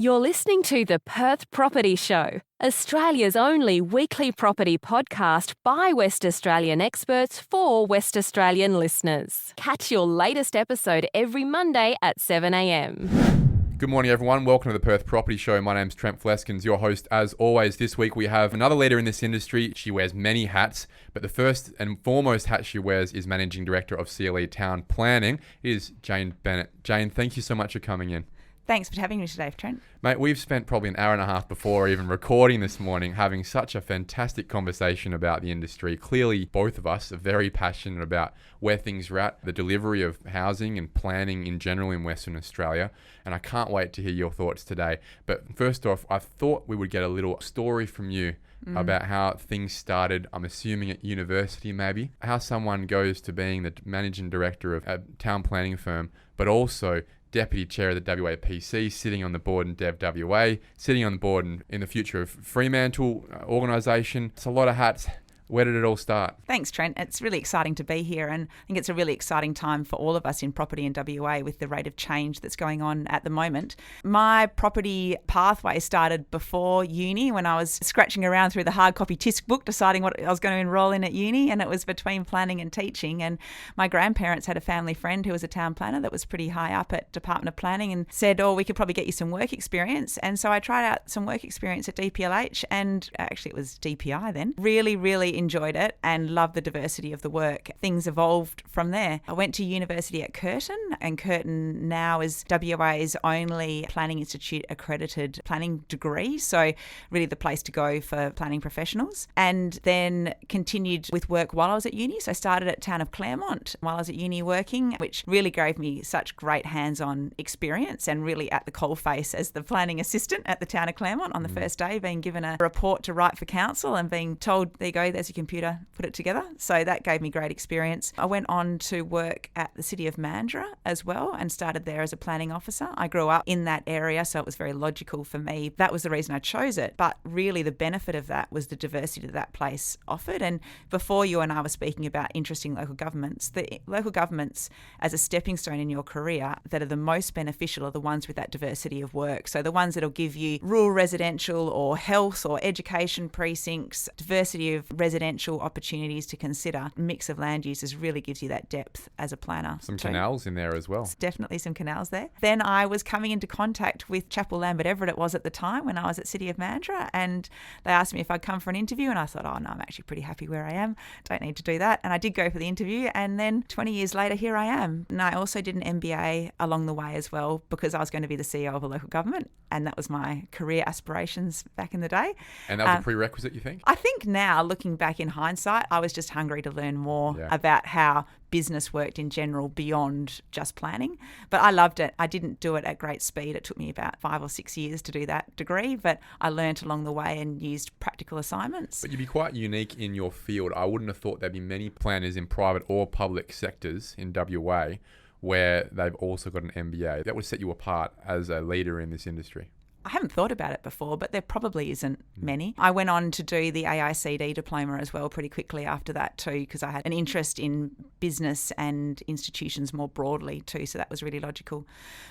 You're listening to the Perth Property Show, Australia's only weekly property podcast by West Australian experts for West Australian listeners. Catch your latest episode every Monday at 7 a.m. Good morning, everyone. Welcome to the Perth Property Show. My name's Trent Fleskens, your host as always. This week we have another leader in this industry. She wears many hats, but the first and foremost hat she wears is Managing Director of CLE Town Planning. It is Jane Bennett. Jane, thank you so much for coming in. Thanks for having me today, Trent. Mate, we've spent probably an hour and a half before even recording this morning having such a fantastic conversation about the industry. Clearly, both of us are very passionate about where things are at, the delivery of housing and planning in general in Western Australia, and I can't wait to hear your thoughts today. But first off, I thought we would get a little story from you about how things started, I'm assuming at university maybe, how someone goes to being the managing director of a town planning firm, but also Deputy Chair of the WAPC, sitting on the board in DevWA, sitting on the board in the Future of Fremantle organisation. It's a lot of hats. Where did it all start? Thanks, Trent. It's really exciting to be here, and I think it's a really exciting time for all of us in property in WA with the rate of change that's going on at the moment. My property pathway started before uni when I was scratching around through the hard copy TISC book deciding what I was going to enrol in at uni, and it was between planning and teaching. And my grandparents had a family friend who was a town planner that was pretty high up at Department of Planning and said, we could probably get you some work experience. And so I tried out some work experience at DPLH, and actually it was DPI then. Really enjoyed it and loved the diversity of the work. Things evolved from there. I went to university at Curtin, and Curtin now is WA's only Planning Institute accredited planning degree, so really the place to go for planning professionals. And then continued with work while I was at uni. So I started at Town of Claremont while I was at uni working, which really gave me such great hands-on experience and really at the coalface as the planning assistant at the Town of Claremont on the first day, being given a report to write for council and being told, there you go, there's your computer, put it together. So that gave me great experience. I went on to work at the City of Mandurah as well and started there as a planning officer. I grew up in that area, so it was very logical for me. That was the reason I chose it. But really the benefit of that was the diversity that that place offered. And before you and I were speaking about interesting local governments, the local governments as a stepping stone in your career that are the most beneficial are the ones with that diversity of work. So the ones that'll give you rural residential or health or education precincts, diversity of residential opportunities to consider, mix of land uses really gives you that depth as a planner. Some canals in there as well. Definitely some canals there. Then I was coming into contact with Chapel Lambert Everett, it was at the time when I was at City of Mandurah, and they asked me if I'd come for an interview, and I thought, no, I'm actually pretty happy where I am. Don't need to do that. And I did go for the interview, and then 20 years later, here I am. And I also did an MBA along the way as well because I was going to be the CEO of a local government, and that was my career aspirations back in the day. And that was a prerequisite, you think? I think now, looking back in hindsight, I was just hungry to learn more about how business worked in general beyond just planning. But I loved it. I didn't do it at great speed. It took me about 5 or 6 years to do that degree, but I learnt along the way and used practical assignments. But you'd be quite unique in your field. I wouldn't have thought there'd be many planners in private or public sectors in WA where they've also got an MBA. That would set you apart as a leader in this industry. I haven't thought about it before, but there probably isn't many. I went on to do the AICD diploma as well pretty quickly after that too, because I had an interest in business and institutions more broadly too, so that was really logical.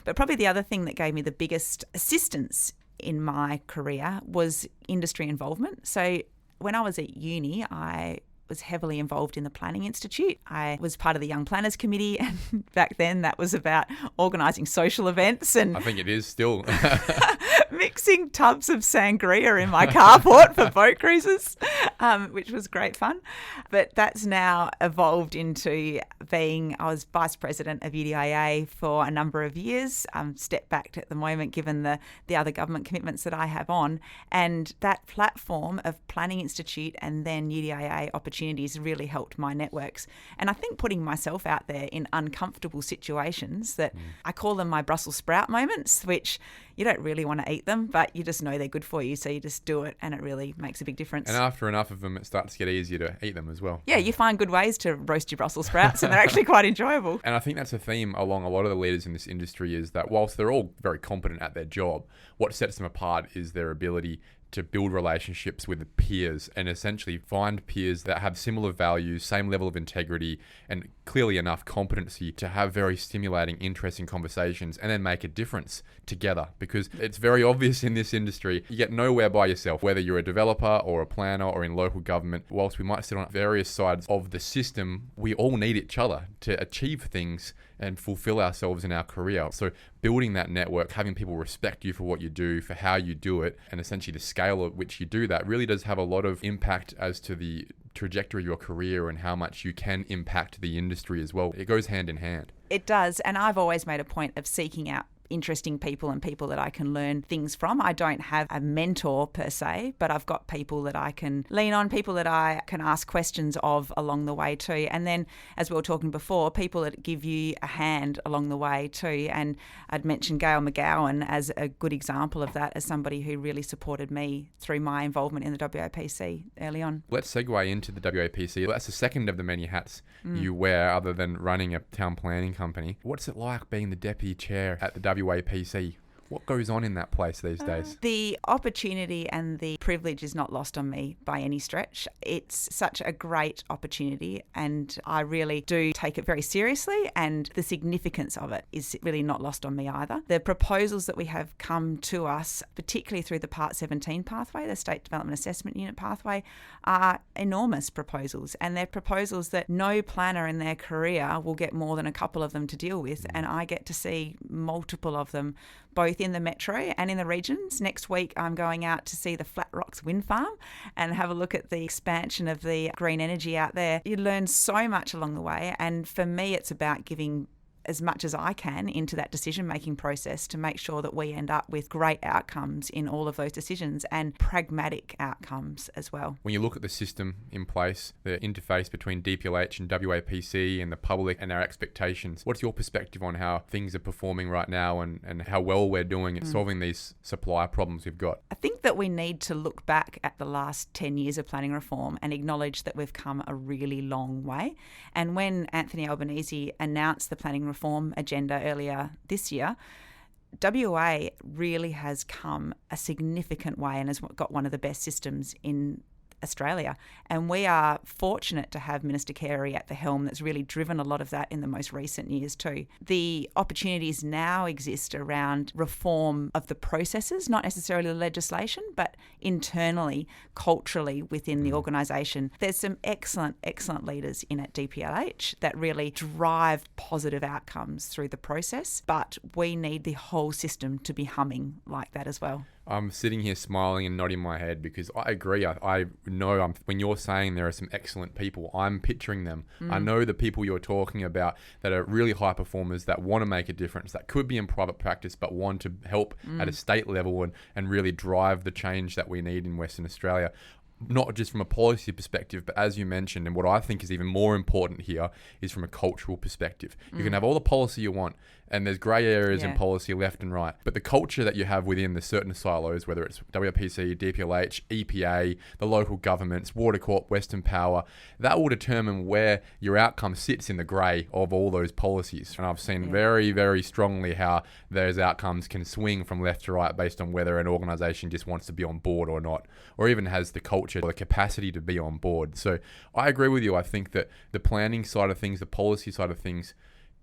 But probably the other thing that gave me the biggest assistance in my career was industry involvement. So when I was at uni, I was heavily involved in the Planning Institute. I was part of the Young Planners Committee, and back then that was about organising social events and I think it is still mixing tubs of sangria in my carport for boat cruises, which was great fun. But that's now evolved into I was Vice President of UDIA for a number of years, stepped back at the moment given the other government commitments that I have on, and that platform of Planning Institute and then UDIA opportunities really helped my networks. And I think putting myself out there in uncomfortable situations that I call them my Brussels sprout moments, which you don't really want to eat them, but you just know they're good for you, so you just do it, and it really makes a big difference. And after enough of them, it starts to get easier to eat them as well. Yeah, you find good ways to roast your Brussels sprouts, and they're actually quite enjoyable. And I think that's a theme along a lot of the leaders in this industry is that whilst they're all very competent at their job, what sets them apart is their ability to build relationships with peers and essentially find peers that have similar values, same level of integrity, and clearly enough competency to have very stimulating, interesting conversations and then make a difference together. Because it's very obvious in this industry, you get nowhere by yourself, whether you're a developer or a planner or in local government. Whilst we might sit on various sides of the system, we all need each other to achieve things and fulfill ourselves in our career. So building that network, having people respect you for what you do, for how you do it, and essentially the scale at which you do that really does have a lot of impact as to the trajectory of your career and how much you can impact the industry as well. It goes hand in hand. It does. And I've always made a point of seeking out interesting people and people that I can learn things from. I don't have a mentor per se, but I've got people that I can lean on, people that I can ask questions of along the way too. And then, as we were talking before, people that give you a hand along the way too. And I'd mentioned Gail McGowan as a good example of that, as somebody who really supported me through my involvement in the WAPC early on. Let's segue into the WAPC. That's the second of the many hats you wear other than running a town planning company. What's it like being the deputy chair at the WAPC? What goes on in that place these days? The opportunity and the privilege is not lost on me by any stretch. It's such a great opportunity and I really do take it very seriously, and the significance of it is really not lost on me either. The proposals that we have come to us, particularly through the Part 17 pathway, the State Development Assessment Unit pathway, are enormous proposals, and they're proposals that no planner in their career will get more than a couple of them to deal with, and I get to see multiple of them both in the metro and in the regions. Next week, I'm going out to see the Flat Rocks Wind Farm and have a look at the expansion of the green energy out there. You learn so much along the way. And for me, it's about giving as much as I can into that decision-making process to make sure that we end up with great outcomes in all of those decisions and pragmatic outcomes as well. When you look at the system in place, the interface between DPLH and WAPC and the public and our expectations, what's your perspective on how things are performing right now and how well we're doing at solving these supply problems we've got? I think that we need to look back at the last 10 years of planning reform and acknowledge that we've come a really long way. And when Anthony Albanese announced the planning reform agenda earlier this year, WA really has come a significant way and has got one of the best systems in Australia. And we are fortunate to have Minister Carey at the helm that's really driven a lot of that in the most recent years too. The opportunities now exist around reform of the processes, not necessarily the legislation, but internally, culturally within the organisation. There's some excellent leaders in at DPLH that really drive positive outcomes through the process, but we need the whole system to be humming like that as well. I'm sitting here smiling and nodding my head because I agree. I know when you're saying there are some excellent people, I'm picturing them. I know the people you're talking about that are really high performers that want to make a difference, that could be in private practice, but want to help at a state level and really drive the change that we need in Western Australia. Not just from a policy perspective, but as you mentioned, and what I think is even more important here is from a cultural perspective. You can have all the policy you want, and there's grey areas in policy left and right. But the culture that you have within the certain silos, whether it's WAPC, DPLH, EPA, the local governments, Water Corp, Western Power, that will determine where your outcome sits in the grey of all those policies. And I've seen very, very strongly how those outcomes can swing from left to right based on whether an organisation just wants to be on board or not, or even has the culture or the capacity to be on board. So I agree with you. I think that the planning side of things, the policy side of things,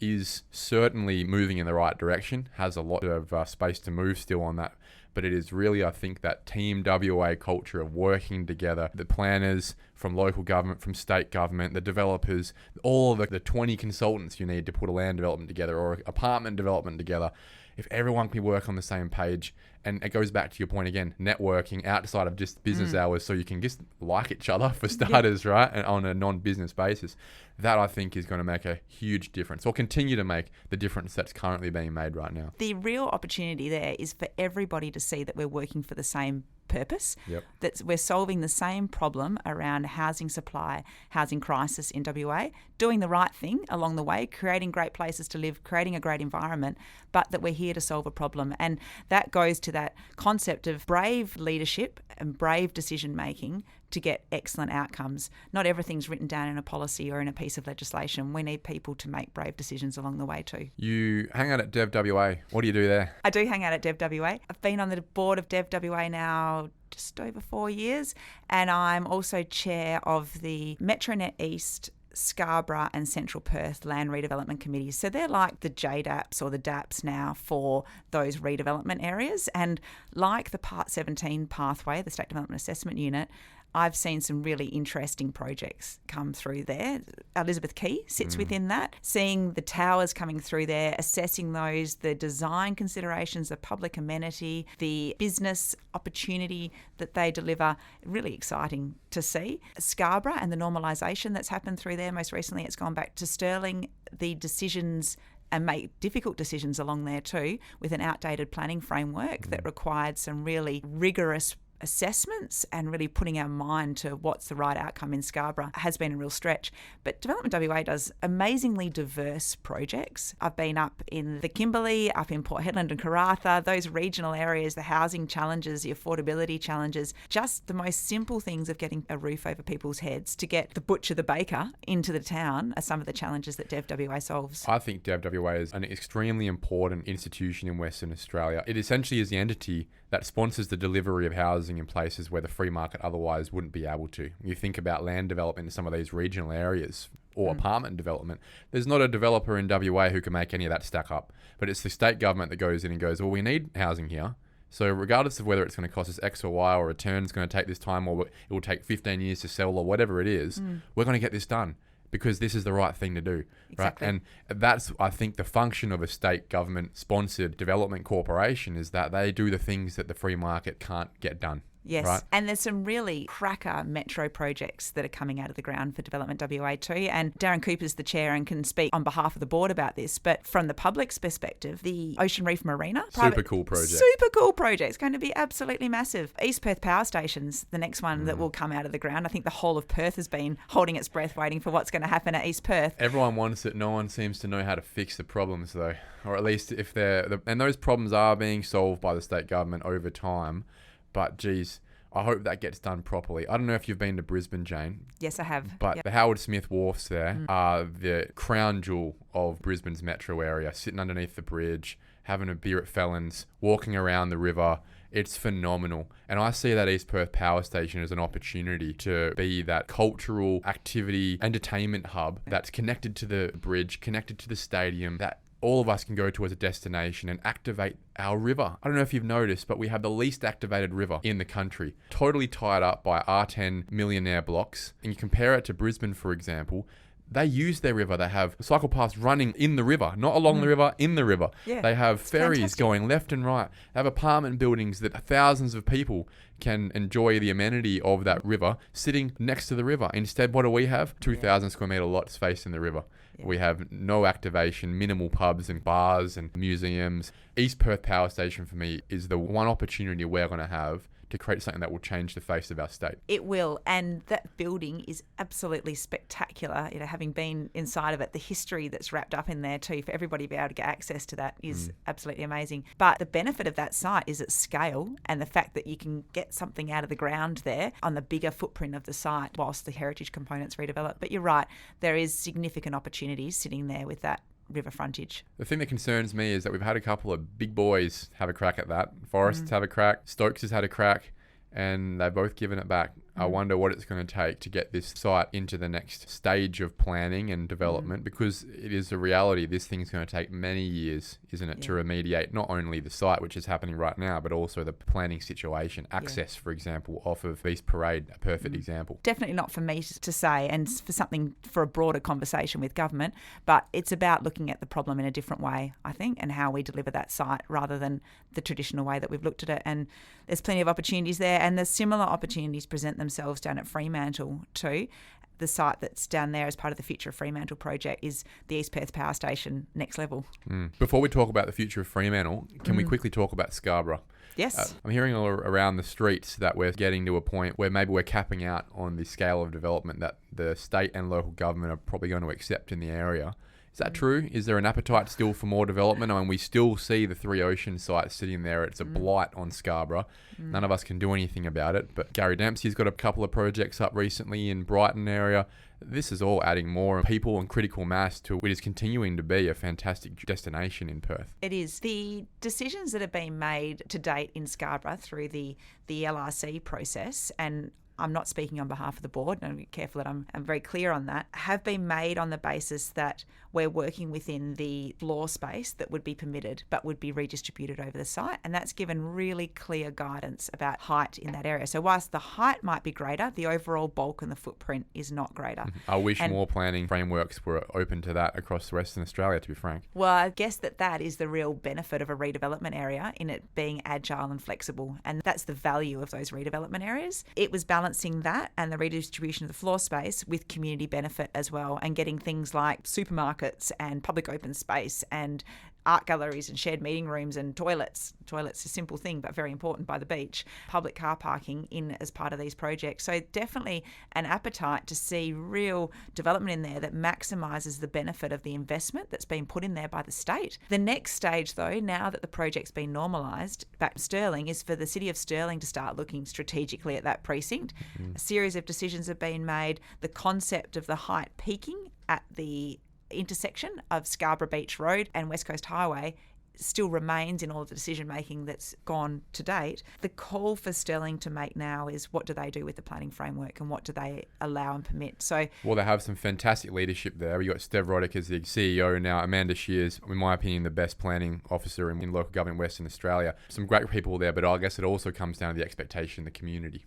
is certainly moving in the right direction, has a lot of space to move still on that. But it is really, I think, that team WA culture of working together, the planners from local government, from state government, the developers, all of the 20 consultants you need to put a land development together or apartment development together. If everyone can work on the same page, and it goes back to your point again, networking outside of just business hours, so you can just like each other for starters, right? And on a non-business basis, that I think is going to make a huge difference, or continue to make the difference that's currently being made right now. The real opportunity there is for everybody to see that we're working for the same purpose, that we're solving the same problem around housing supply, housing crisis in WA, doing the right thing along the way, creating great places to live, creating a great environment, but that we're here to solve a problem. And that goes to that concept of brave leadership and brave decision making to get excellent outcomes. Not everything's written down in a policy or in a piece of legislation. We need people to make brave decisions along the way too. You hang out at DevWA. What do you do there? I do hang out at DevWA. I've been on the board of DevWA now just over 4 years, and I'm also chair of the Metronet East, Scarborough and Central Perth land redevelopment committees. So they're like the JDAPs or the DAPs now for those redevelopment areas. And like the Part 17 pathway, the State Development Assessment Unit, I've seen some really interesting projects come through there. Elizabeth Quay sits within that. Seeing the towers coming through there, assessing those, the design considerations, the public amenity, the business opportunity that they deliver, really exciting to see. Scarborough and the normalisation that's happened through there. Most recently, it's gone back to Stirling. The decisions and make difficult decisions along there too, with an outdated planning framework that required some really rigorous assessments and really putting our mind to what's the right outcome in Scarborough has been a real stretch. But Development WA does amazingly diverse projects. I've been up in the Kimberley, up in Port Hedland and Karratha, those regional areas, the housing challenges, the affordability challenges, just the most simple things of getting a roof over people's heads to get the butcher, the baker into the town are some of the challenges that DevWA solves. I think DevWA is an extremely important institution in Western Australia. It essentially is the entity that sponsors the delivery of housing in places where the free market otherwise wouldn't be able to. You think about land development in some of these regional areas or apartment development. There's not a developer in WA who can make any of that stack up, but it's the state government that goes in and goes, well, we need housing here. So regardless of whether it's going to cost us X or Y or return is going to take this time or it will take 15 years to sell or whatever it is, we're going to get this done because this is the right thing to do. Exactly. Right? And that's, I think, the function of a state government-sponsored development corporation is that they do the things that the free market can't get done. Yes, right? And there's some really cracker metro projects that are coming out of the ground for Development WA too. And Darren Cooper's the chair and can speak on behalf of the board about this. But from the public's perspective, the Ocean Reef Marina. Super cool project. Super cool project. It's going to be absolutely massive. East Perth Power Station's the next one that will come out of the ground. I think the whole of Perth has been holding its breath waiting for what's going to happen at East Perth. Everyone wants it. No one seems to know how to fix the problems though. Or at least if and those problems are being solved by the state government over time. But geez, I hope that gets done properly. I don't know if you've been to Brisbane, Jane. Yes, I have. But the Howard Smith wharfs there are the crown jewel of Brisbane's metro area, sitting underneath the bridge, having a beer at Felons, walking around the river. It's phenomenal. And I see that East Perth Power Station as an opportunity to be that cultural activity, entertainment hub that's connected to the bridge, connected to the stadium, that all of us can go to as a destination and activate our river. I don't know if you've noticed, but we have the least activated river in the country, totally tied up by R10 millionaire blocks. And you compare it to Brisbane, for example, they use their river. They have cycle paths running in the river, not along the river, in the river. Yeah, they have ferries fantastic. going left and right. They have apartment buildings that thousands of people can enjoy the amenity of that river sitting next to the river. Instead, what do we have? 2,000 square metre lots facing the river. Yeah. We have no activation, minimal pubs and bars and museums. East Perth Power Station for me is the one opportunity we're going to have to create something that will change the face of our state. It will, and that building is absolutely spectacular. You know, having been inside of it, the history that's wrapped up in there too, for everybody to be able to get access to that is absolutely amazing. But the benefit of that site is its scale and the fact that you can get something out of the ground there on the bigger footprint of the site whilst the heritage component's redeveloped. But you're right, there is significant opportunities sitting there with that river frontage. The thing that concerns me is that we've had a couple of big boys have a crack at that. Forrest's have a crack, Stokes has had a crack, and they've both given it back. I wonder what it's going to take to get this site into the next stage of planning and development, because it is a reality. This thing's going to take many years, isn't it, to remediate not only the site, which is happening right now, but also the planning situation. Access, for example, off of East Parade, a perfect example. Definitely not for me to say, and for a broader conversation with government, but it's about looking at the problem in a different way, I think, and how we deliver that site rather than the traditional way that we've looked at it. And there's plenty of opportunities there, and the similar opportunities present themselves down at Fremantle too. The site that's down there as part of the Future of Fremantle project is the East Perth Power Station next level. Before we talk about the future of Fremantle, can we quickly talk about Scarborough? Yes. I'm hearing all around the streets that we're getting to a point where maybe we're capping out on the scale of development that the state and local government are probably going to accept in the area. Is that true? Is there an appetite still for more development? I mean, we still see the Three Oceans site sitting there. It's a blight on Scarborough. None of us can do anything about it. But Gary Dempsey's got a couple of projects up recently in Brighton area. This is all adding more people and critical mass to what is continuing to be a fantastic destination in Perth. It is. The decisions that have been made to date in Scarborough through the LRC process, and I'm not speaking on behalf of the board, and I'm careful that I'm very clear on that, have been made on the basis that we're working within the floor space that would be permitted but would be redistributed over the site. And that's given really clear guidance about height in that area. So whilst the height might be greater, the overall bulk and the footprint is not greater. I wish more planning frameworks were open to that across Western Australia, to be frank. Well, I guess that is the real benefit of a redevelopment area, in it being agile and flexible. And that's the value of those redevelopment areas. It was balancing that and the redistribution of the floor space with community benefit as well, and getting things like supermarkets and public open space and art galleries and shared meeting rooms and toilets. Toilets, a simple thing, but very important by the beach. Public car parking in as part of these projects. So definitely an appetite to see real development in there that maximises the benefit of the investment that's been put in there by the state. The next stage, though, now that the project's been normalised back to Stirling, is for the City of Stirling to start looking strategically at that precinct. A series of decisions have been made. The concept of the height peaking at the intersection of Scarborough Beach Road and West Coast Highway still remains in all of the decision making that's gone to date. The call for Stirling to make now is, what do they do with the planning framework and what do they allow and permit? So, well, they have some fantastic leadership there. We got Steve Roddick as the CEO now. Amanda Shears, in my opinion, the best planning officer in local government in Western Australia. Some great people there, but I guess it also comes down to the expectation of the community.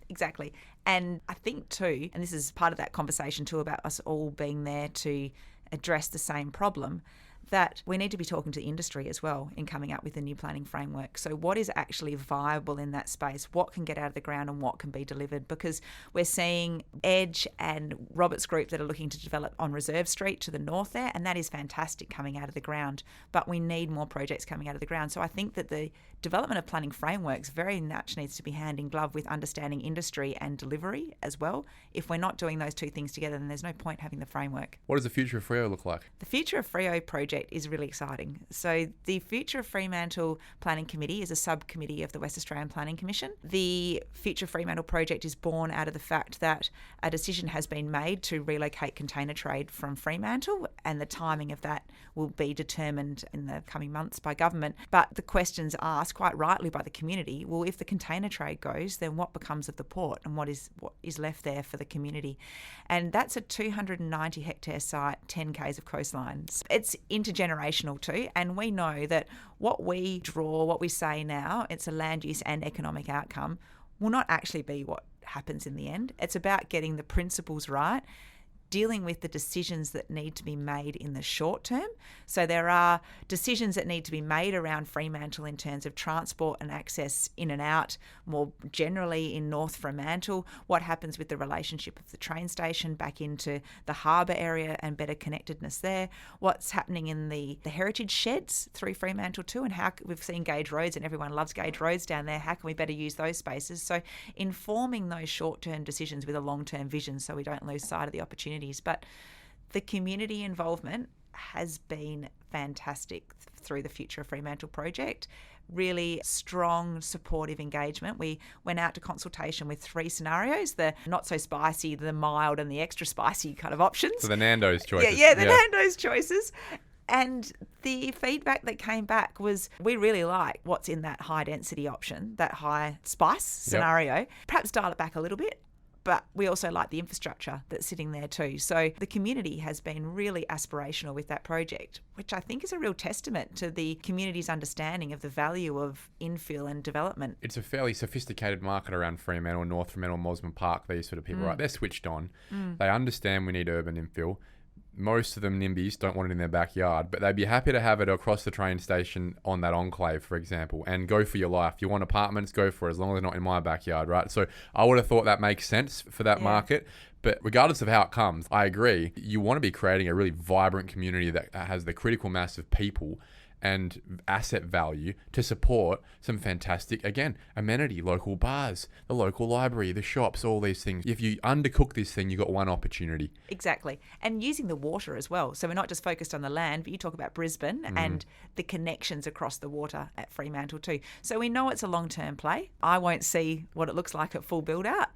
Exactly. And I think too, and this is part of that conversation too about us all being there to address the same problem, that we need to be talking to the industry as well in coming up with a new planning framework. So what is actually viable in that space? What can get out of the ground and what can be delivered? Because we're seeing Edge and Roberts Group that are looking to develop on Reserve Street to the north there, and that is fantastic coming out of the ground. But we need more projects coming out of the ground. So I think that the development of planning frameworks very much needs to be hand in glove with understanding industry and delivery as well. If we're not doing those two things together, then there's no point having the framework. What does the Future of Freo look like? The Future of Freo project is really exciting. So the Future of Fremantle Planning Committee is a subcommittee of the West Australian Planning Commission. The Future of Fremantle project is born out of the fact that a decision has been made to relocate container trade from Fremantle, and the timing of that will be determined in the coming months by government. But the questions asked quite rightly by the community, well, if the container trade goes, then what becomes of the port and what is left there for the community? And that's a 290 hectare site, 10 k's of coastline. It's intergenerational too, and we know that what we draw, what we say now, it's a land use and economic outcome, will not actually be what happens in the end. It's about getting the principles right, dealing with the decisions that need to be made in the short term. So there are decisions that need to be made around Fremantle in terms of transport and access in and out, more generally in North Fremantle, what happens with the relationship of the train station back into the harbour area and better connectedness there, what's happening in the heritage sheds through Fremantle too, and how we've seen gauge roads and everyone loves gauge roads down there, how can we better use those spaces? So informing those short-term decisions with a long-term vision so we don't lose sight of the opportunity. But the community involvement has been fantastic through the Future of Fremantle project. Really strong, supportive engagement. We went out to consultation with 3 scenarios, the not so spicy, the mild and the extra spicy kind of options. So the Nando's choices. Yeah, Nando's choices. And the feedback that came back was, we really like what's in that high density option, that high spice scenario. Perhaps dial it back a little bit. But we also like the infrastructure that's sitting there too. So the community has been really aspirational with that project, which I think is a real testament to the community's understanding of the value of infill and development. It's a fairly sophisticated market around Fremantle, North Fremantle, Mosman Park, these sort of people, right? They're switched on. They understand we need urban infill. Most of them NIMBYs don't want it in their backyard, but they'd be happy to have it across the train station on that enclave, for example, and go for your life. You want apartments, go for it, as long as they're not in my backyard, right? So I would have thought that makes sense for that market. But regardless of how it comes, I agree. You want to be creating a really vibrant community that has the critical mass of people and asset value to support some fantastic, again, amenity, local bars, the local library, the shops, all these things. If you undercook this thing, you've got one opportunity. Exactly. And using the water as well. So we're not just focused on the land, but you talk about Brisbane and the connections across the water at Fremantle too. So we know it's a long-term play. I won't see what it looks like at full build-out,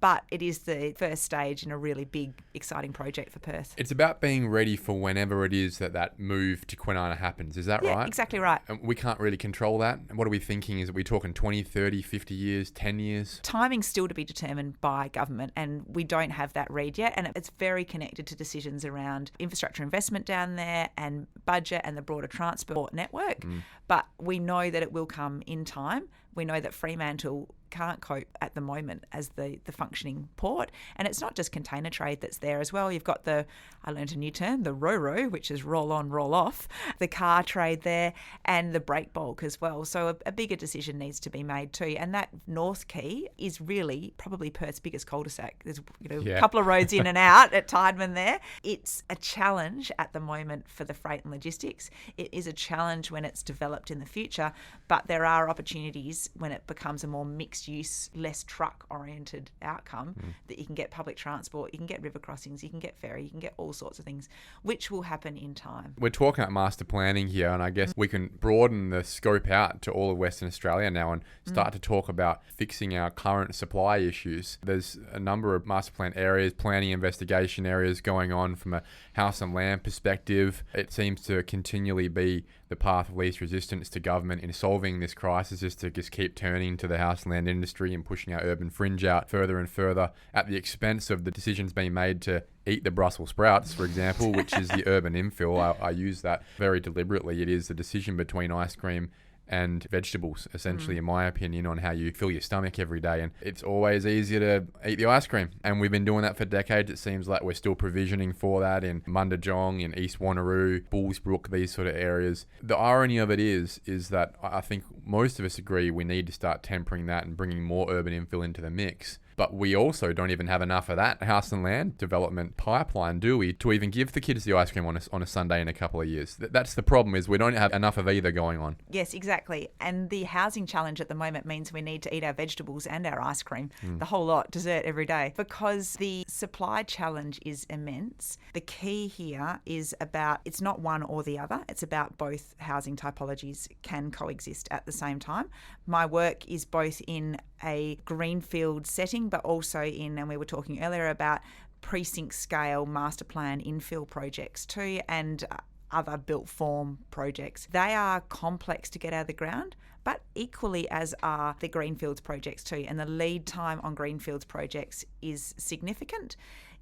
but it is the first stage in a really big, exciting project for Perth. It's about being ready for whenever it is that move to Kwinana happens. Is that right? Yeah, exactly right. And we can't really control that. And what are we thinking? Is we talking 20, 30, 50 years, 10 years? Timing's still to be determined by government, and we don't have that read yet. And it's very connected to decisions around infrastructure investment down there and budget and the broader transport network. But we know that it will come in time. We know that Fremantle can't cope at the moment as the functioning port. And it's not just container trade that's there as well. You've got I learned a new term, the ro-ro, which is roll on, roll off, the car trade there, and the break bulk as well. So a bigger decision needs to be made too. And that North Quay is really probably Perth's biggest cul-de-sac. There's a couple of roads in and out at Tideman there. It's a challenge at the moment for the freight and logistics. It is a challenge when it's developed in the future, but there are opportunities when it becomes a more mixed use, less truck-oriented outcome, that you can get public transport, you can get river crossings, you can get ferry, you can get all sorts of things, which will happen in time. We're talking about master planning here, and I guess we can broaden the scope out to all of Western Australia now and start to talk about fixing our current supply issues. There's a number of master plan areas, planning investigation areas going on from a house and land perspective. It seems to continually be the path of least resistance to government in solving this crisis is to just keep turning to the house and land industry and pushing our urban fringe out further and further at the expense of the decisions being made to eat the Brussels sprouts, for example, which is the urban infill. I use that very deliberately. It is the decision between ice cream and vegetables, essentially, in my opinion, on how you fill your stomach every day. And it's always easier to eat the ice cream. And we've been doing that for decades. It seems like we're still provisioning for that in Mundajong, in East Wanneroo, Bullsbrook, these sort of areas. The irony of it is that I think most of us agree we need to start tempering that and bringing more urban infill into the mix. But we also don't even have enough of that house and land development pipeline, do we, to even give the kids the ice cream on a Sunday in a couple of years. That's the problem, is we don't have enough of either going on. Yes, exactly. And the housing challenge at the moment means we need to eat our vegetables and our ice cream, the whole lot, dessert every day, because the supply challenge is immense. The key here is about, it's not one or the other, it's about both housing typologies can coexist at the same time. My work is both in a greenfield setting, but also and we were talking earlier about precinct scale master plan infill projects too, and other built form projects. They are complex to get out of the ground, but equally as are the greenfields projects too. And the lead time on greenfields projects is significant.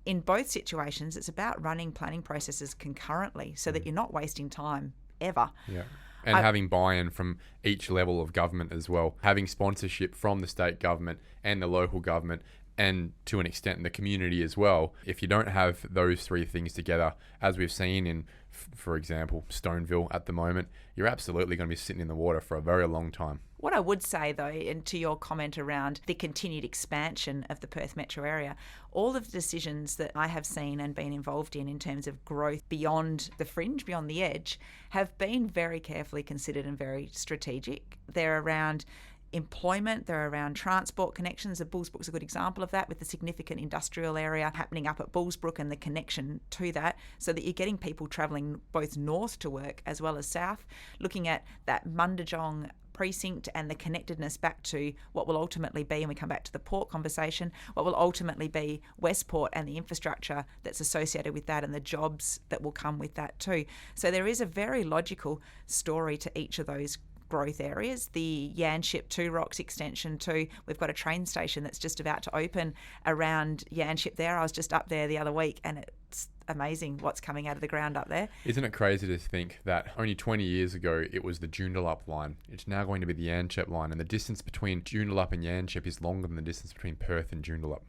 In both situations, it's about running planning processes concurrently so that you're not wasting time ever. Yeah. And having buy-in from each level of government as well. Having sponsorship from the state government and the local government, and to an extent the community as well. If you don't have those three things together, as we've seen in, for example, Stoneville at the moment, you're absolutely going to be sitting in the water for a very long time. What I would say, though, and to your comment around the continued expansion of the Perth metro area, all of the decisions that I have seen and been involved in terms of growth beyond the fringe, beyond the edge, have been very carefully considered and very strategic. They're around employment, they're around transport connections. The Bullsbrook's a good example of that, with the significant industrial area happening up at Bullsbrook and the connection to that, so that you're getting people travelling both north to work as well as south, looking at that Mundajong precinct and the connectedness back to what will ultimately be, and we come back to the port conversation, what will ultimately be Westport and the infrastructure that's associated with that and the jobs that will come with that too. So there is a very logical story to each of those growth areas. The Yanship 2 Rocks extension too, we've got a train station that's just about to open around Yanship there. I was just up there the other week and it's amazing what's coming out of the ground up there. Isn't it crazy to think that only 20 years ago it was the Joondalup line? It's now going to be the Yanchep line, and the distance between Joondalup and Yanchep is longer than the distance between Perth and Joondalup.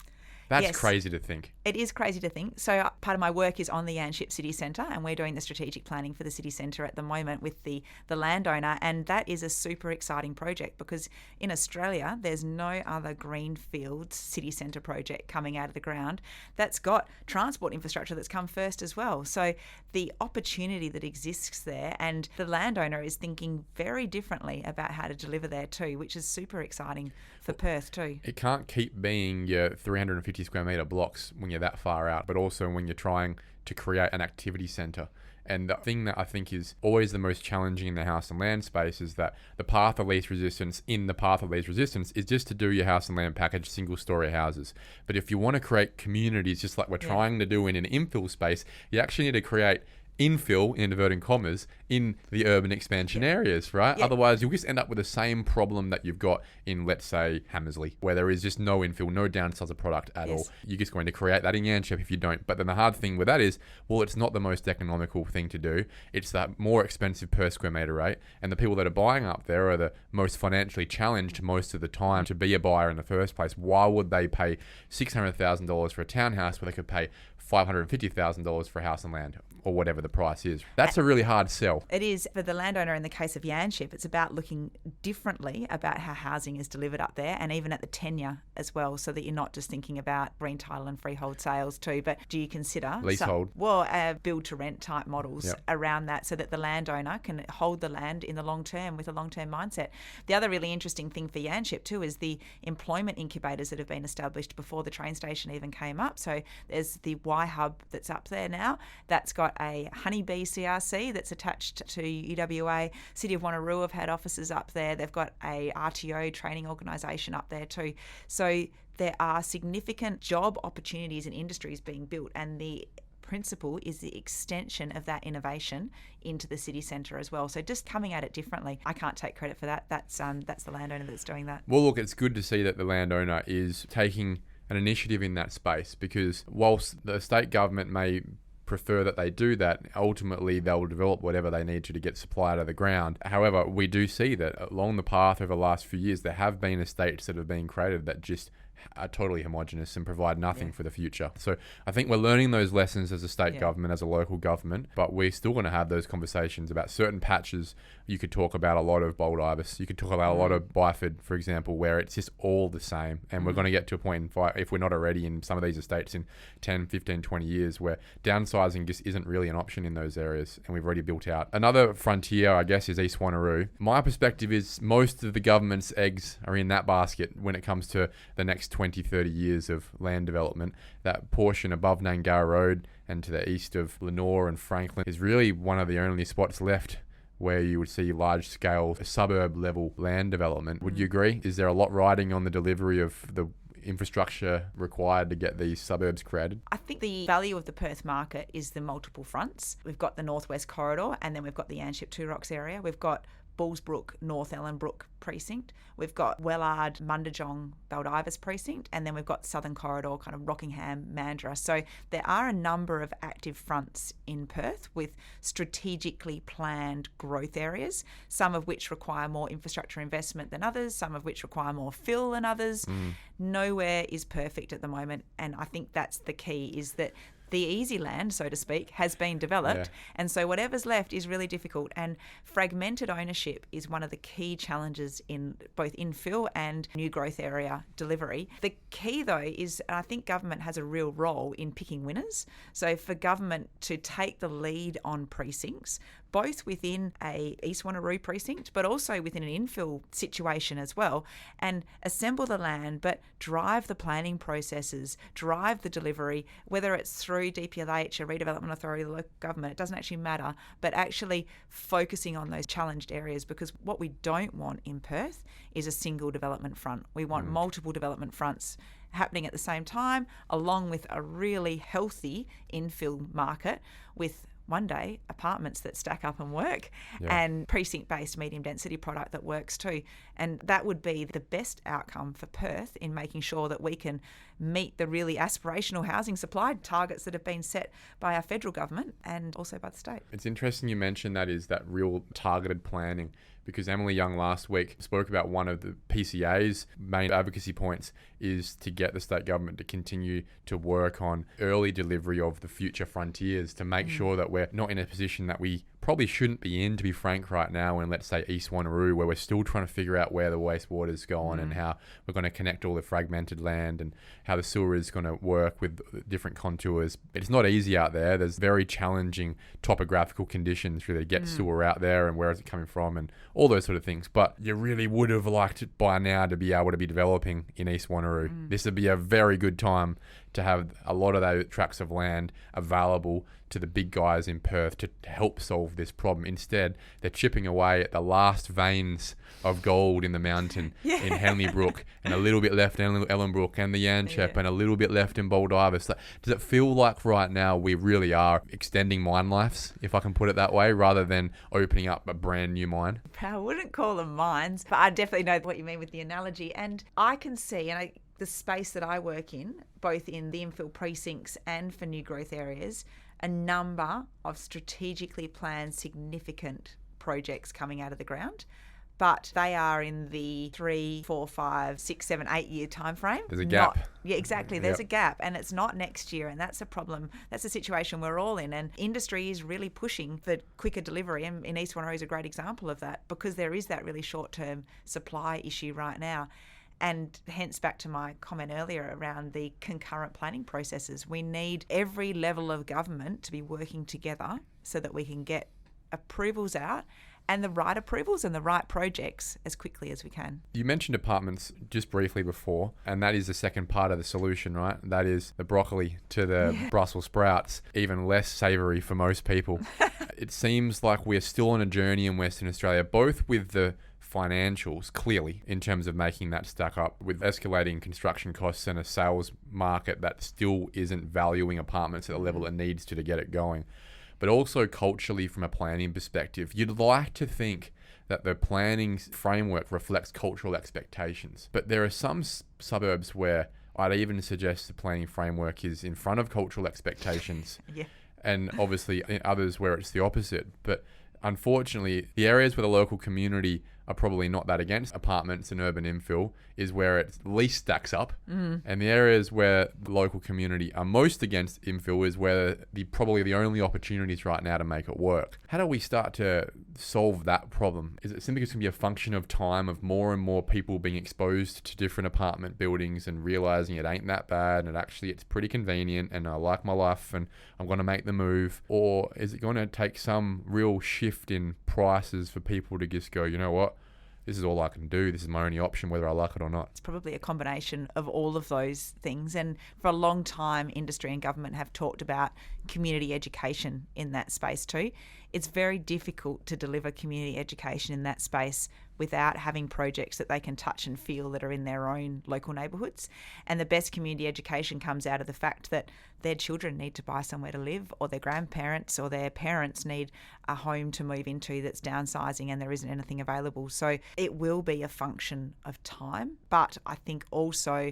That's Yes. crazy to think. It is crazy to think. So part of my work is on the Yanship City Centre, and we're doing the strategic planning for the city centre at the moment with the landowner, and that is a super exciting project because in Australia there's no other greenfield city centre project coming out of the ground that's got transport infrastructure that's come first as well. So the opportunity that exists there, and the landowner is thinking very differently about how to deliver there too, which is super exciting for Perth too. It can't keep being your 350 square metre blocks when you're that far out, but also when you're trying to create an activity centre. And the thing that I think is always the most challenging in the house and land space is that the path of least resistance is just to do your house and land package single story houses. But if you want to create communities just like we're trying to do in an infill space, you actually need to create infill, in inverted commas, in the urban expansion areas, right? Otherwise, you'll just end up with the same problem that you've got in, let's say, Hammersley, where there is just no infill, no downsize of product at all. You're just going to create that in Yanship if you don't. But then the hard thing with that is, well, it's not the most economical thing to do. It's that more expensive per square metre rate. And the people that are buying up there are the most financially challenged most of the time to be a buyer in the first place. Why would they pay $600,000 for a townhouse where they could pay $550,000 for a house and land, or whatever the price is? That's a really hard sell. It is for the landowner. In the case of Yanship, it's about looking differently about how housing is delivered up there, and even at the tenure as well, so that you're not just thinking about green title and freehold sales too, but do you consider leasehold? Build to rent type models around that, so that the landowner can hold the land in the long term with a long term mindset. The other really interesting thing for Yanship too is the employment incubators that have been established before the train station even came up. So there's the Y Hub that's up there now. That's got a Honeybee CRC that's attached to UWA. City of Wanneroo have had offices up there. They've got a RTO training organisation up there too. So there are significant job opportunities and industries being built, and the principle is the extension of that innovation into the city centre as well. So just coming at it differently. I can't take credit for that. That's the landowner that's doing that. Well, look, it's good to see that the landowner is taking an initiative in that space, because whilst the state government may prefer that they do that, ultimately they'll develop whatever they need to get supply out of the ground. However, we do see that along the path over the last few years, there have been estates that have been created that just are totally homogenous and provide nothing for the future. So I think we're learning those lessons as a state government, as a local government, but we're still going to have those conversations about certain patches. You could talk about a lot of bold ibis. You could talk about a lot of Byford, for example, where it's just all the same. And we're going to get to a point, if we're not already in some of these estates in 10, 15, 20 years, where downsizing just isn't really an option in those areas. And we've already built out. Another frontier, I guess, is East Wanneroo. My perspective is most of the government's eggs are in that basket when it comes to the next 20, 30 years of land development. That portion above Nangara Road and to the east of Lenore and Franklin is really one of the only spots left where you would see large-scale suburb-level land development. Would you agree? Is there a lot riding on the delivery of the infrastructure required to get these suburbs created? I think the value of the Perth market is the multiple fronts. We've got the Northwest Corridor, and then we've got the Yanship Two Rocks area. We've got Bullsbrook, North Ellenbrook precinct. We've got Wellard, Mundajong, Baldivis precinct, and then we've got Southern Corridor, kind of Rockingham, Mandurah. So there are a number of active fronts in Perth with strategically planned growth areas, some of which require more infrastructure investment than others, some of which require more fill than others. Nowhere is perfect at the moment, and I think that's the key, is that the easy land, so to speak, has been developed. And so whatever's left is really difficult. And fragmented ownership is one of the key challenges in both infill and new growth area delivery. The key, though, is I think government has a real role in picking winners. So for government to take the lead on precincts, both within a East Wanneroo precinct, but also within an infill situation as well, and assemble the land, but drive the planning processes, drive the delivery, whether it's through DPLH, a redevelopment authority, the local government, it doesn't actually matter, but actually focusing on those challenged areas, because what we don't want in Perth is a single development front. We want multiple development fronts happening at the same time, along with a really healthy infill market with one day apartments that stack up and work, and precinct-based medium density product that works too. And that would be the best outcome for Perth in making sure that we can meet the really aspirational housing supply targets that have been set by our federal government and also by the state. It's interesting you mentioned that, is that real targeted planning, because Emily Young last week spoke about one of the PCA's main advocacy points is to get the state government to continue to work on early delivery of the future frontiers to make sure that we're not in a position that we probably shouldn't be in, to be frank, right now in, let's say, East Wanneroo, where we're still trying to figure out where the wastewater is going and how we're going to connect all the fragmented land and how the sewer is going to work with different contours. It's not easy out there. There's very challenging topographical conditions really to get sewer out there, and where is it coming from and all those sort of things. But you really would have liked it by now to be able to be developing in East Wanneroo. This would be a very good time to have a lot of those tracts of land available to the big guys in Perth to help solve this problem. Instead, they're chipping away at the last veins of gold in the mountain in Henley Brook, and a little bit left in Ellenbrook and the Yanchep, and a little bit left in Baldivis. Does it feel like right now we really are extending mine lives, if I can put it that way, rather than opening up a brand new mine? I wouldn't call them mines, but I definitely know what you mean with the analogy. And I can see, the space that I work in, both in the infill precincts and for new growth areas, a number of strategically planned significant projects coming out of the ground, but they are in the 3, 4, 5, 6, 7, 8 year time frame. There's a gap. Exactly. There's a gap, and it's not next year, and that's a problem. That's a situation we're all in, and industry is really pushing for quicker delivery, and in East Wanneroo is a great example of that, because there is that really short-term supply issue right now. And hence back to my comment earlier around the concurrent planning processes. We need every level of government to be working together so that we can get approvals out, and the right approvals and the right projects as quickly as we can. You mentioned apartments just briefly before, and that is the second part of the solution, right? That is the broccoli to the Brussels sprouts, even less savoury for most people. It seems like we're still on a journey in Western Australia, both with the financials, clearly, in terms of making that stack up, with escalating construction costs and a sales market that still isn't valuing apartments at the level it needs to get it going. But also culturally, from a planning perspective, you'd like to think that the planning framework reflects cultural expectations. But there are some suburbs where I'd even suggest the planning framework is in front of cultural expectations. And obviously in others where it's the opposite. But unfortunately, the areas where the local community are probably not that against apartments and urban infill is where it least stacks up. And the areas where the local community are most against infill is where probably the only opportunities right now to make it work. How do we start to solve that problem? Is it simply going to be a function of time, of more and more people being exposed to different apartment buildings and realizing it ain't that bad and actually it's pretty convenient and I like my life and I'm going to make the move? Or is it going to take some real shift in prices for people to just go, you know what? This is all I can do. This is my only option, whether I like it or not. It's probably a combination of all of those things. And for a long time, industry and government have talked about community education in that space too. It's very difficult to deliver community education in that space without having projects that they can touch and feel that are in their own local neighbourhoods. And the best community education comes out of the fact that their children need to buy somewhere to live, or their grandparents or their parents need a home to move into that's downsizing and there isn't anything available. So it will be a function of time, but I think also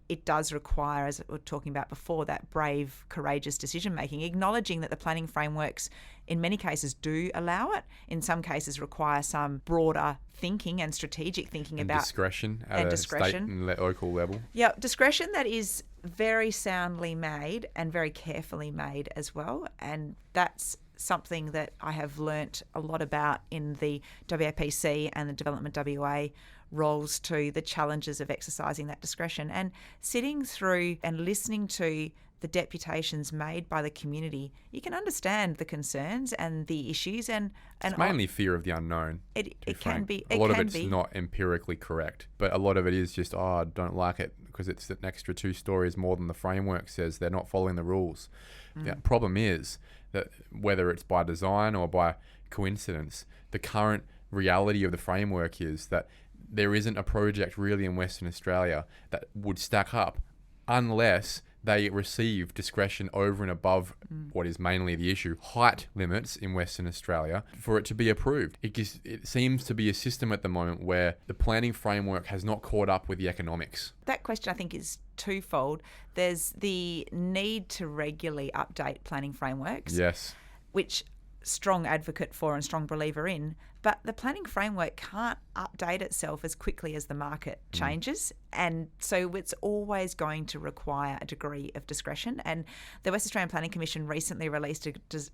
it does require, as we were talking about before, that brave, courageous decision making, acknowledging that the planning frameworks in many cases do allow it, in some cases require some broader thinking and strategic thinking and about discretion at a state and local level. Yeah, discretion that is very soundly made and very carefully made as well. And that's something that I have learnt a lot about in the WAPC and the Development WA roles to the challenges of exercising that discretion, and sitting through and listening to the deputations made by the community. You can understand the concerns and the issues, and it's mainly fear of the unknown. It can be. A lot of it's not empirically correct, but a lot of it is just, I don't like it because it's an extra 2 stories more than the framework says. They're not following the rules. The problem is that whether it's by design or by coincidence, the current reality of the framework is that there isn't a project really in Western Australia that would stack up unless they receive discretion over and above what is mainly the issue, height limits in Western Australia, for it to be approved. It seems to be a system at the moment where the planning framework has not caught up with the economics. That question, I think, is twofold. There's the need to regularly update planning frameworks. Yes. Which strong advocate for and strong believer in, but the planning framework can't update itself as quickly as the market changes. And so it's always going to require a degree of discretion. And the West Australian Planning Commission recently released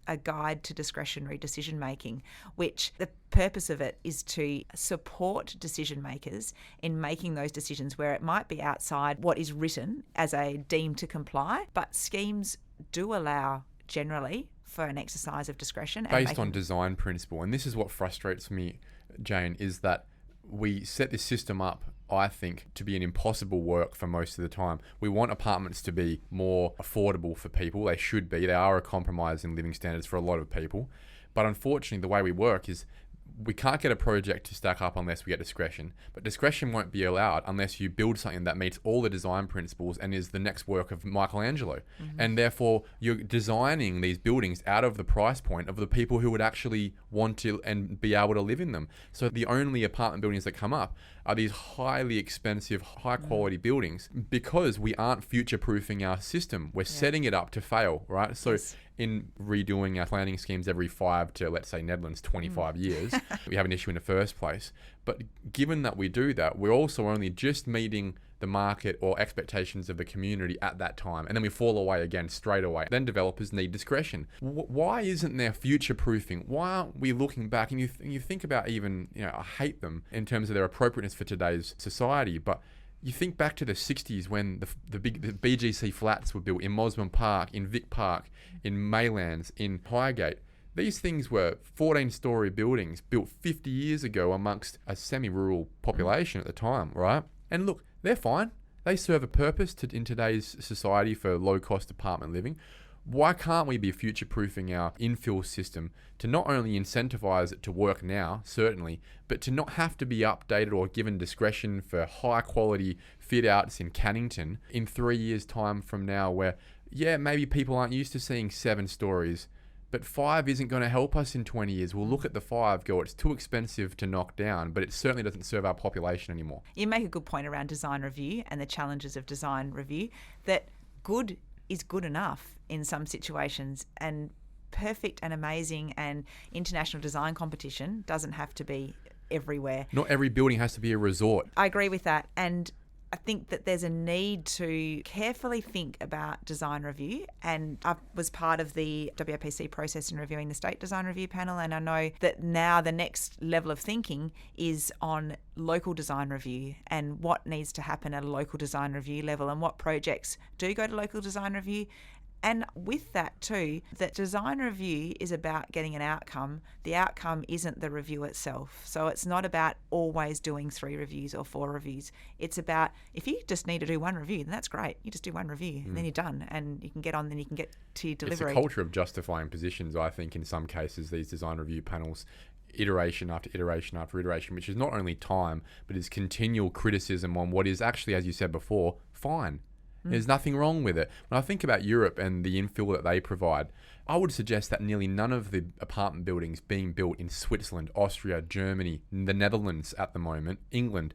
a guide to discretionary decision making, which the purpose of it is to support decision makers in making those decisions where it might be outside what is written as a deemed to comply, but schemes do allow generally for an exercise of discretion. Based on design principle. And this is what frustrates me, Jane, is that we set this system up, I think, to be an impossible work for most of the time. We want apartments to be more affordable for people. They should be. They are a compromise in living standards for a lot of people. But unfortunately, the way we work is we can't get a project to stack up unless we get discretion. But discretion won't be allowed unless you build something that meets all the design principles and is the next work of Michelangelo. And therefore, you're designing these buildings out of the price point of the people who would actually want to and be able to live in them. So the only apartment buildings that come up are these highly expensive, high quality buildings because we aren't future-proofing our system. We're setting it up to fail, right? So in redoing our planning schemes every 5 to, let's say, Netherlands, 25 years, we have an issue in the first place. But given that we do that, we're also only just meeting the market or expectations of the community at that time. And then we fall away again straight away. Then developers need discretion. Why isn't there future proofing? Why aren't we looking back? And you think about even, I hate them in terms of their appropriateness for today's society, but you think back to the 60s when the BGC flats were built in Mosman Park, in Vic Park, in Maylands, in Highgate. These things were 14-storey buildings built 50 years ago amongst a semi-rural population at the time, right? And look, they're fine. They serve a purpose in today's society for low-cost apartment living. Why can't we be future-proofing our infill system to not only incentivize it to work now, certainly, but to not have to be updated or given discretion for high-quality fit-outs in Cannington in 3 years' time from now where, maybe people aren't used to seeing 7 stories, but 5 isn't going to help us in 20 years. We'll look at the 5, go, it's too expensive to knock down, but it certainly doesn't serve our population anymore. You make a good point around design review and the challenges of design review, that good is good enough in some situations, and perfect and amazing and international design competition doesn't have to be everywhere. Not every building has to be a resort. I agree with that. And I think that there's a need to carefully think about design review. And I was part of the WAPC process in reviewing the State Design Review Panel, and I know that now the next level of thinking is on local design review and what needs to happen at a local design review level and what projects do go to local design review. And with that too, that design review is about getting an outcome. The outcome isn't the review itself. So it's not about always doing 3 reviews or 4 reviews. It's about, if you just need to do 1 review, then that's great. You just do 1 review and then you're done and you can get on, then you can get to your delivery. It's a culture of justifying positions, I think, in some cases, these design review panels, iteration after iteration after iteration, which is not only time, but is continual criticism on what is actually, as you said before, fine. There's nothing wrong with it. When I think about Europe and the infill that they provide, I would suggest that nearly none of the apartment buildings being built in Switzerland, Austria, Germany, the Netherlands at the moment, England,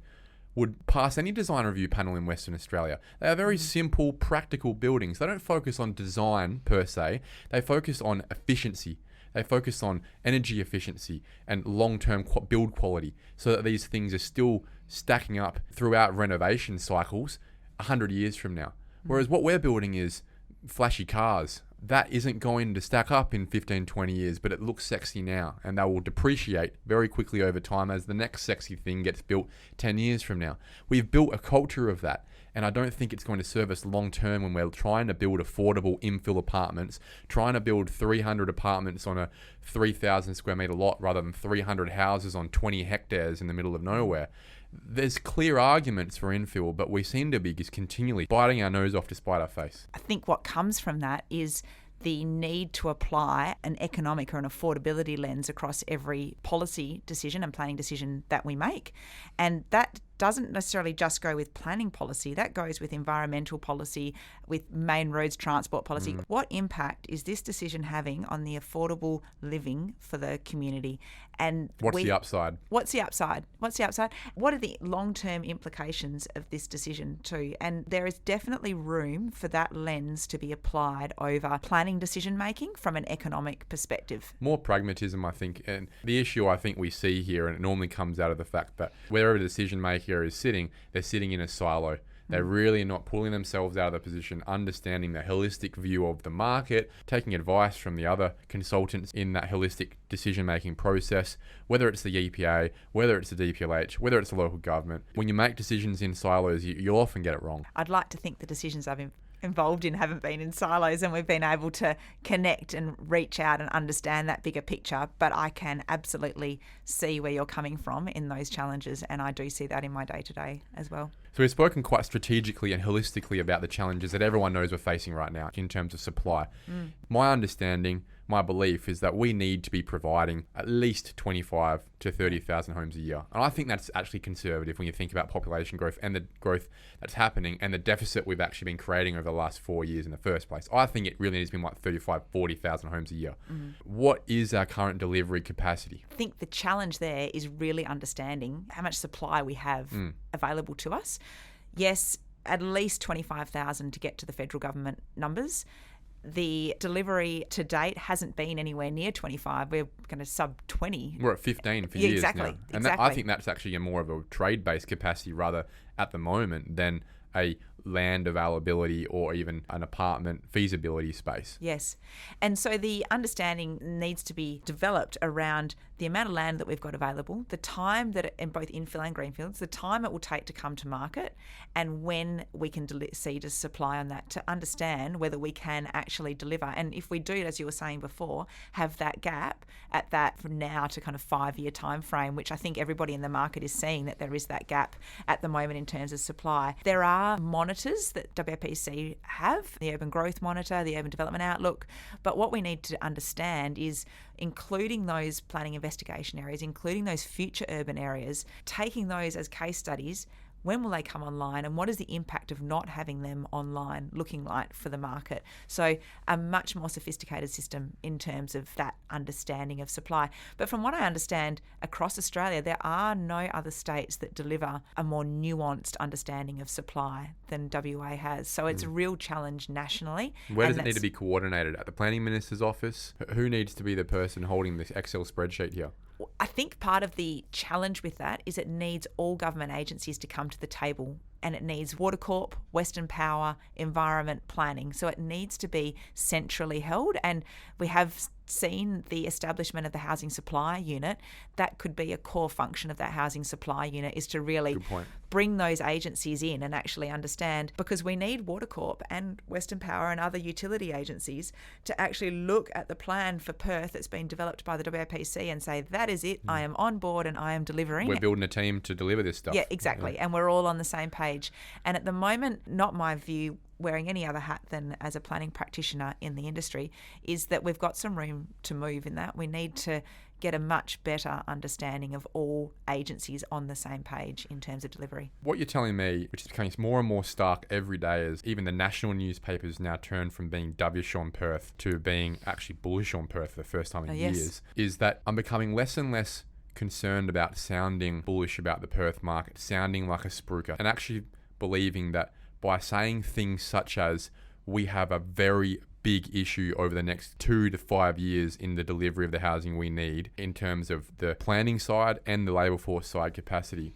would pass any design review panel in Western Australia. They are very simple, practical buildings. They don't focus on design per se. They focus on efficiency. They focus on energy efficiency and long-term build quality so that these things are still stacking up throughout renovation cycles 100 years from now. Whereas what we're building is flashy cars. That isn't going to stack up in 15, 20 years, but it looks sexy now, and they will depreciate very quickly over time as the next sexy thing gets built 10 years from now. We've built a culture of that, and I don't think it's going to serve us long term when we're trying to build affordable infill apartments, trying to build 300 apartments on a 3,000 square metre lot rather than 300 houses on 20 hectares in the middle of nowhere. There's clear arguments for infill, but we seem to be just continually biting our nose off to spite our face. I think what comes from that is the need to apply an economic or an affordability lens across every policy decision and planning decision that we make. And that doesn't necessarily just go with planning policy. That goes with environmental policy, with main roads transport policy. What impact is this decision having on the affordable living for the community? And what's the upside? What's the upside? What are the long-term implications of this decision too? And there is definitely room for that lens to be applied over planning decision-making from an economic perspective. More pragmatism, I think. And the issue I think we see here, and it normally comes out of the fact that wherever the decision maker is sitting, they're sitting in a silo. They're really not pulling themselves out of the position, understanding the holistic view of the market, taking advice from the other consultants in that holistic decision-making process, whether it's the EPA, whether it's the DPLH, whether it's the local government. When you make decisions in silos, you'll often get it wrong. I'd like to think the decisions I've involved in haven't been in silos, and we've been able to connect and reach out and understand that bigger picture. But I can absolutely see where you're coming from in those challenges, and I do see that in my day-to-day as well. So we've spoken quite strategically and holistically about the challenges that everyone knows we're facing right now in terms of supply. My understanding, my belief is that we need to be providing at least 25 to 30,000 homes a year. And I think that's actually conservative when you think about population growth and the growth that's happening and the deficit we've actually been creating over the last 4 years in the first place. I think it really needs to be like 35, 40,000 homes a year. What is our current delivery capacity? I think the challenge there is really understanding how much supply we have available to us. Yes, at least 25,000 to get to the federal government numbers. The delivery to date hasn't been anywhere near 25. We're going to sub 20. We're at 15 for years exactly, now. And I think that's actually more of a trade-based capacity rather at the moment than a land availability or even an apartment feasibility space. Yes. And so the understanding needs to be developed around the amount of land that we've got available, the time that, in both infill and greenfields, the time it will take to come to market, and when we can see to supply on that to understand whether we can actually deliver. And if we do, as you were saying before, have that gap at that from now to kind of 5-year time frame, which I think everybody in the market is seeing that there is that gap at the moment in terms of supply. There are monitors that WAPC have, the Urban Growth Monitor, the Urban Development Outlook, but what we need to understand is including those planning investigation areas, including those future urban areas, taking those as case studies. When will they come online, and what is the impact of not having them online looking like for the market? So a much more sophisticated system in terms of that understanding of supply. But from what I understand, across Australia, there are no other states that deliver a more nuanced understanding of supply than WA has. So it's a real challenge nationally. Where does it need to be coordinated? At the Planning Minister's office? Who needs to be the person holding this Excel spreadsheet here? I think part of the challenge with that is it needs all government agencies to come to the table, and it needs Water Corp, Western Power, Environment, Planning. So it needs to be centrally held, and we have seen the establishment of the Housing Supply Unit. That could be a core function of that Housing Supply Unit, is to really bring those agencies in and actually understand, because we need Water Corp and Western Power and other utility agencies to actually look at the plan for Perth that's been developed by the WAPC and say, that is it, I am on board and I am delivering. We're building a team to deliver this stuff. Yeah, exactly. And we're all on the same page. And at the moment, not my view, wearing any other hat than as a planning practitioner in the industry, is that we've got some room to move in that. We need to get a much better understanding of all agencies on the same page in terms of delivery. What you're telling me, which is becoming more and more stark every day, is even the national newspapers now turn from being dovish on Perth to being actually bullish on Perth for the first time in years, is that I'm becoming less and less concerned about sounding bullish about the Perth market, sounding like a spruiker, and actually believing that by saying things such as, we have a very big issue over the next 2 to 5 years in the delivery of the housing we need in terms of the planning side and the labour force side capacity,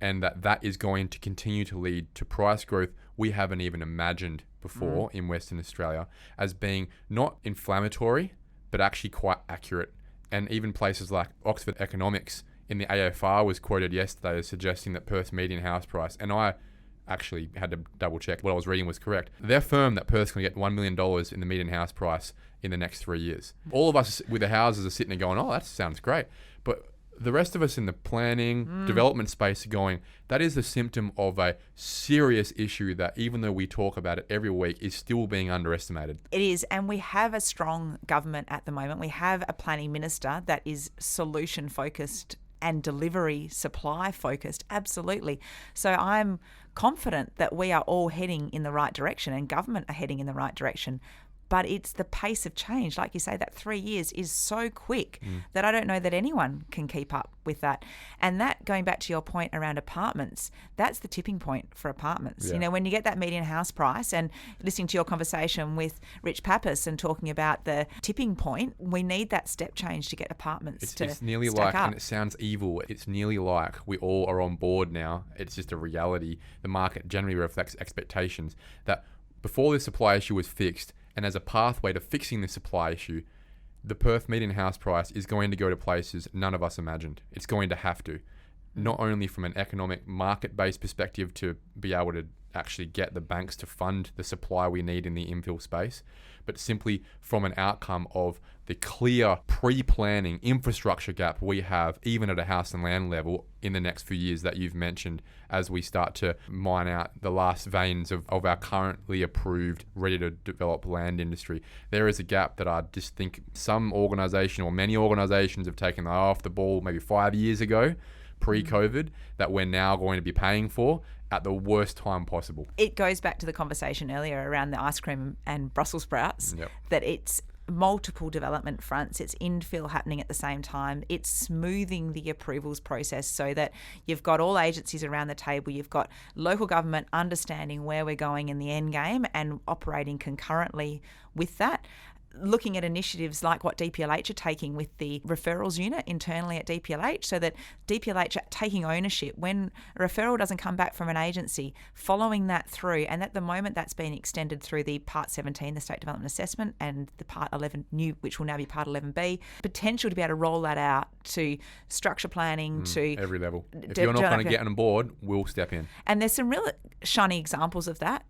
and that is going to continue to lead to price growth we haven't even imagined before in Western Australia, as being not inflammatory but actually quite accurate. And even places like Oxford Economics in the AFR was quoted yesterday as suggesting that Perth's median house price, and I actually had to double check what I was reading was correct. They're firm that Perth's going to get $1 million in the median house price in the next 3 years. All of us with the houses are sitting there going, oh, that sounds great. But the rest of us in the planning, development space are going, that is the symptom of a serious issue that, even though we talk about it every week, is still being underestimated. It is, and we have a strong government at the moment. We have a planning minister that is solution focused and delivery supply focused. Absolutely. So I'm confident that we are all heading in the right direction and government are heading in the right direction. But it's the pace of change. Like you say, that 3 years is so quick that I don't know that anyone can keep up with that. And that, going back to your point around apartments, that's the tipping point for apartments. Yeah. You know, when you get that median house price, and listening to your conversation with Rich Pappas and talking about the tipping point, we need that step change to get apartments it's nearly stack like, up. and it sounds evil, it's nearly like we all are on board now. It's just a reality. The market generally reflects expectations that before the supply issue was fixed, and as a pathway to fixing the supply issue, the Perth median house price is going to go to places none of us imagined. It's going to have to, not only from an economic market-based perspective to be able to actually get the banks to fund the supply we need in the infill space, but simply from an outcome of the clear pre-planning infrastructure gap we have, even at a house and land level, in the next few years that you've mentioned, as we start to mine out the last veins of our currently approved, ready to develop land industry. There is a gap that I just think some organisation or many organisations have taken off the ball maybe 5 years ago, pre-COVID, that we're now going to be paying for at the worst time possible. It goes back to the conversation earlier around the ice cream and Brussels sprouts, Yep. that it's multiple development fronts, it's infill happening at the same time, it's smoothing the approvals process so that you've got all agencies around the table, you've got local government understanding where we're going in the end game and operating concurrently with that. Looking at initiatives like what DPLH are taking with the referrals unit internally at DPLH, so that DPLH are taking ownership when a referral doesn't come back from an agency, following that through. And at the moment, that's been extended through the Part 17, the State Development Assessment, and the Part 11 new, which will now be Part 11B. Potential to be able to roll that out to structure planning, to Every level. If you're not going to get on board, we'll step in. And there's some real shiny examples of that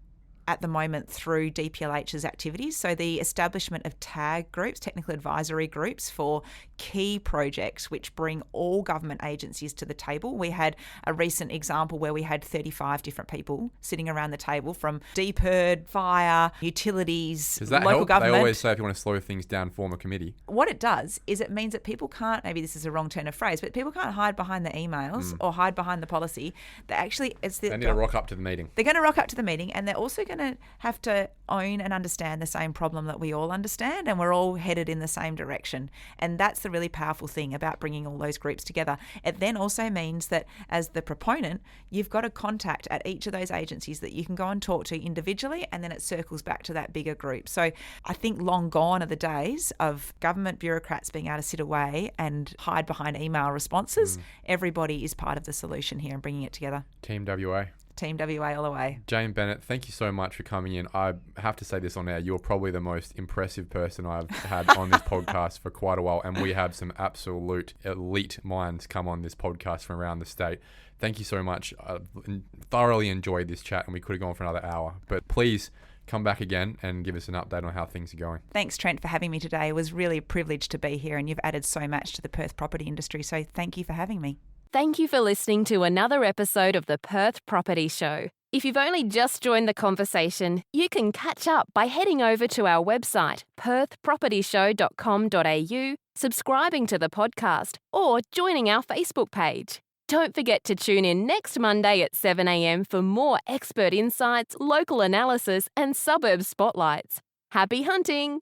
at the moment through DPLH's activities. So the establishment of TAG groups, technical advisory groups, for key projects which bring all government agencies to the table. We had a recent example where we had 35 different people sitting around the table, from DPERD, fire, utilities, Does that local help? government. They always say if you want to slow things down, form a committee. What it does is it means that people can't, maybe this is a wrong turn of phrase, but people can't hide behind the emails or hide behind the policy. They actually, They need to rock up to the meeting. They're going to rock up to the meeting, and they're also going to have to own and understand the same problem that we all understand, and we're all headed in the same direction. And that's the really powerful thing about bringing all those groups together. It then also means that as the proponent, you've got a contact at each of those agencies that you can go and talk to individually, and then it circles back to that bigger group. So I think long gone are the days of government bureaucrats being able to sit away and hide behind email responses. Everybody is part of the solution here and bringing it together. Team WA. Team WA all the way. Jane Bennett, thank you so much for coming in. I have to say this on air. You're probably the most impressive person I've had on this podcast for quite a while, and we have some absolute elite minds come on this podcast from around the state. Thank you so much. I thoroughly enjoyed this chat, and we could have gone for another hour. But please come back again and give us an update on how things are going. Thanks, Trent, for having me today. It was really a privilege to be here, and you've added so much to the Perth property industry. So thank you for having me. Thank you for listening to another episode of the Perth Property Show. If you've only just joined the conversation, you can catch up by heading over to our website, perthpropertyshow.com.au, subscribing to the podcast, or joining our Facebook page. Don't forget to tune in next Monday at 7 a.m. for more expert insights, local analysis, and suburb spotlights. Happy hunting!